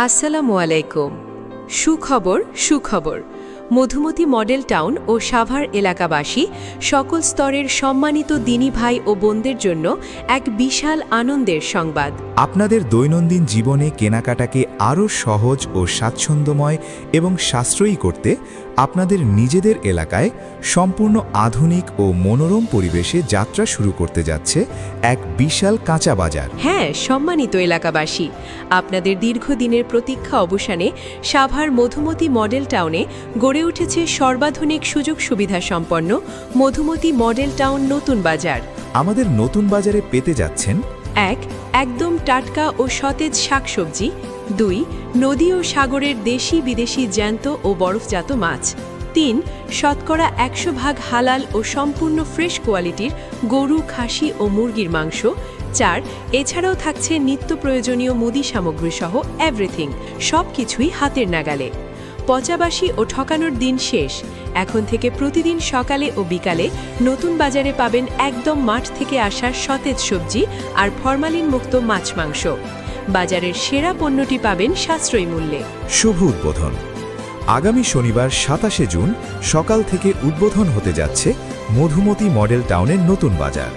আসসালামু আলাইকুম। সুখবর সুখবর, মধুমতি মডেল টাউন ও সাভার এলাকাবাসী সকল স্তরের সম্মানিত দিনী ভাই ও বোনদের জন্য এক বিশাল আনন্দের সংবাদ। আপনাদের দৈনন্দিন জীবনে কেনাকাটাকে আরও সহজ ও স্বাচ্ছন্দ্যময় এবং সাশ্রয়ী করতে আপনাদের নিজেদের এলাকায় সম্পূর্ণ আধুনিক ও মনোরম পরিবেশে যাত্রা শুরু করতে যাচ্ছে এক বিশাল কাঁচা বাজার। হ্যাঁ সম্মানিত এলাকাবাসী, আপনাদের দীর্ঘদিনের প্রতীক্ষা অবসানে সাভার মধুমতি মডেল টাউনে গড়ে উঠেছে সর্বাধুনিক সুযোগ সুবিধা সম্পন্ন মধুমতি মডেল টাউন নতুন বাজার। আমাদের নতুন বাজারে পেতে যাচ্ছেন একদম টাটকা ও সতেজ শাকসবজি, ২ নদী ও সাগরের দেশি বিদেশি জ্যান্ত ও বরফজাত মাছ, ৩ শতকরা ১০০% হালাল ও সম্পূর্ণ ফ্রেশ কোয়ালিটির গরু, খাসি ও মুরগির মাংস, ৪ এছাড়াও থাকছে নিত্য প্রয়োজনীয় মুদি সামগ্রী সহ এভরিথিং, সবকিছুই হাতের নাগালে। পচাবাসী ও ঠকানোর দিন শেষ। এখন থেকে প্রতিদিন সকালে ও বিকালে নতুন বাজারে পাবেন একদম মাঠ থেকে আসা সতেজ সবজি আর ফরমালিন মুক্ত মাছ মাংস। বাজারের সেরা পণ্যটি পাবেন সাশ্রয়ী মূল্যে। শুভ উদ্বোধন আগামী শনিবার ২৭শে জুন সকাল থেকে উদ্বোধন হতে যাচ্ছে মধুমতি মডেল টাউনের নতুন বাজার।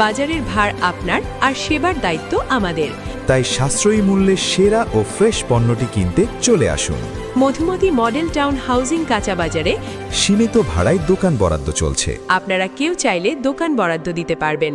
বাজারের ভার আপনার আর সেবার দায়িত্ব আমাদের। তাই সাশ্রয়ী মূল্যে সেরা ও ফ্রেশ পণ্যটি কিনতে চলে আসুন। মধুমতি মডেল টাউন হাউজিং কাঁচা বাজারে সীমিত ভাড়ায় দোকান বরাদ্দ চলছে। আপনারা কেউ চাইলে দোকান বরাদ্দ দিতে পারবেন।